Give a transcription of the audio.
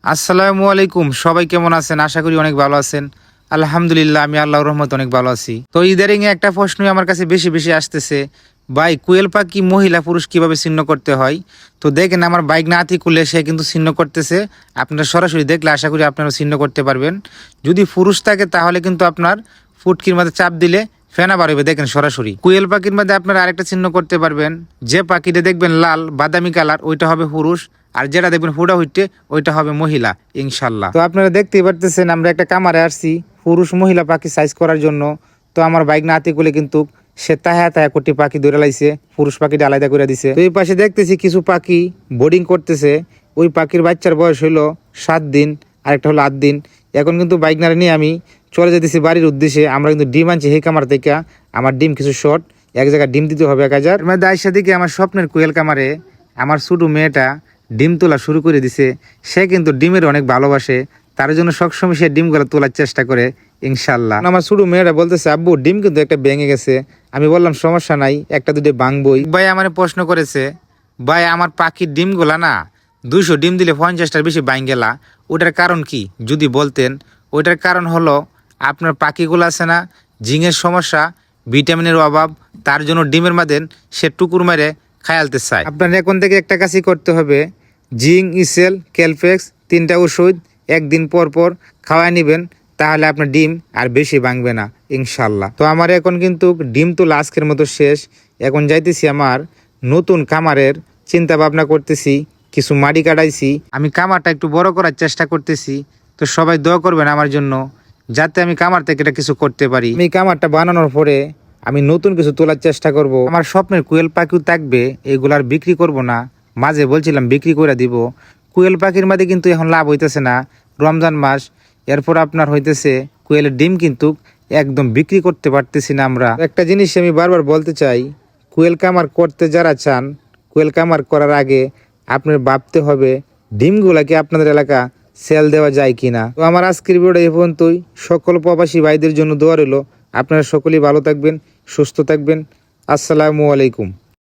আসসালামু আলাইকুম, সবাই কেমন আছেন? আশা করি অনেক ভালো আছেন। আলহামদুলিল্লাহ, আমি আল্লাহর রহমতে অনেক ভালো আছি। তো ইদারিং একটা প্রশ্নই আমার কাছে বেশি বেশি আসতেছে, ভাই কোয়েল পাখি মহিলা পুরুষ কিভাবে চিহ্ন করতে হয়? তো দেখেন আমার বাইক নাতি খুলে সে কিন্তু চিহ্ন করতেছে। আপনারা সরাসরি দেখলে আশা করি আপনারা চিহ্ন করতে পারবেন। যদি পুরুষ থাকে তাহলে কিন্তু আপনার ফুটকির মধ্যে চাপ দিলে ফেনা বার হবে। দেখেন সরাসরি কোয়েল পাখির মধ্যে আপনারা আরেকটা চিহ্ন করতে পারবেন। যে পাখিটা দেখবেন লাল বাদামি কালার, ওইটা হবে পুরুষ। আর যেটা দেখবেন হুডা হুইটে, ওইটা হবে মহিলা ইনশাল্লাহ। তো আপনারা দেখতেই পারতেছেন আমরা একটা কামারে আসছি পুরুষ মহিলা পাখি সাইজ করার জন্য। তো আমার বাইক নাতি গুলে কিন্তু সে তাহা কোটি পাখি ধরে লাইছে, পুরুষ পাখিটা আলাদা করে দিছে। তো এই পাশে দেখতেছি কিছু পাখি বোর্ডিং করতেছে। ওই পাখির বাচ্চার বয়স হলো 7 দিন, আর একটা হলো 8 দিন। এখন কিন্তু বাইক নাড়ে নিয়ে আমি চলে যেতেছি বাড়ির উদ্দেশ্যে। আমরা কিন্তু ডিম আনছি সেই কামার থেকে। আমার ডিম কিছু শর্ট, এক জায়গায় ডিম দিতে হবে 1000। মধ্যে আইসা দিকে আমার স্বপ্নের কোয়েল কামারে আমার ছোট মেয়েটা ডিম তোলা শুরু করে দিছে। সে কিন্তু ডিমের অনেক ভালোবাসে, তার জন্য সবসময় সে ডিমগুলো তোলার চেষ্টা করে ইনশাল্লাহ। আমার ছোট মেয়েরা বলতেছে, আব্বু ডিম কিন্তু একটা ভেঙে গেছে। আমি বললাম সমস্যা নাই, একটা দুটো ভাঙবই। ভাই আমার প্রশ্ন করেছে, ভাই আমার পাখির ডিমগুলা না 200 ডিম দিলে 50টার বেশি ভাঙ গেলা, ওটার কারণ কি যদি বলতেন? ওইটার কারণ হলো আপনার পাখিগুলো আছে না, জিঙের সমস্যা, ভিটামিনের অভাব, তার জন্য ডিমের মাদেন সে টুকুর মেরে খায়ালতে চায়। আপনার এখন থেকে একটা কাজই করতে হবে, জিং, ইসেল, ক্যালফেক্স 3টা ওষুধ একদিন পর পর খাওয়াই নেবেন, তাহলে আপনার ডিম আর বেশি ভাঙবে না ইনশাল্লাহ। তো আমার এখন কিন্তু ডিম তোলা আজকের মতো শেষ। এখন যাইতেছি আমার নতুন কামারের চিন্তা ভাবনা করতেছি, কিছু মাটি কাটাইছি, আমি কামারটা একটু বড় করার চেষ্টা করতেছি। তো সবাই দোয়া করবেন আমার জন্য, যাতে আমি কামার থেকে এটা কিছু করতে পারি। আমি কামারটা বানানোর পরে আমি নতুন কিছু তোলার চেষ্টা করব। আমার স্বপ্নের কোয়েল পাখিও থাকবে, এগুলার বিক্রি করব না। মাঝে বলছিলাম বিক্রি করে দিব। কোয়েল পাখির মাঝে কিন্তু এখন লাভ হইতেছে না, রমজান মাস। এরপর আপনার হইতেছে কোয়েলের ডিম কিন্তু একদম বিক্রি করতে পারতেছি না আমরা। একটা জিনিস আমি বারবার বলতে চাই, কোয়েল কামার করতে যারা চান, কোয়েল কামার করার আগে আপনার ভাবতে হবে ডিমগুলাকে আপনাদের এলাকা সেল দেওয়া যায় কিনা। তো আমার আজকের ভিডিওটা এই পর্যন্তই। সকল প্রবাসী ভাইদের জন্য দোয়া রইল। আপনারা সকলেই ভালো থাকবেন, সুস্থ থাকবেন। আসসালামু আলাইকুম।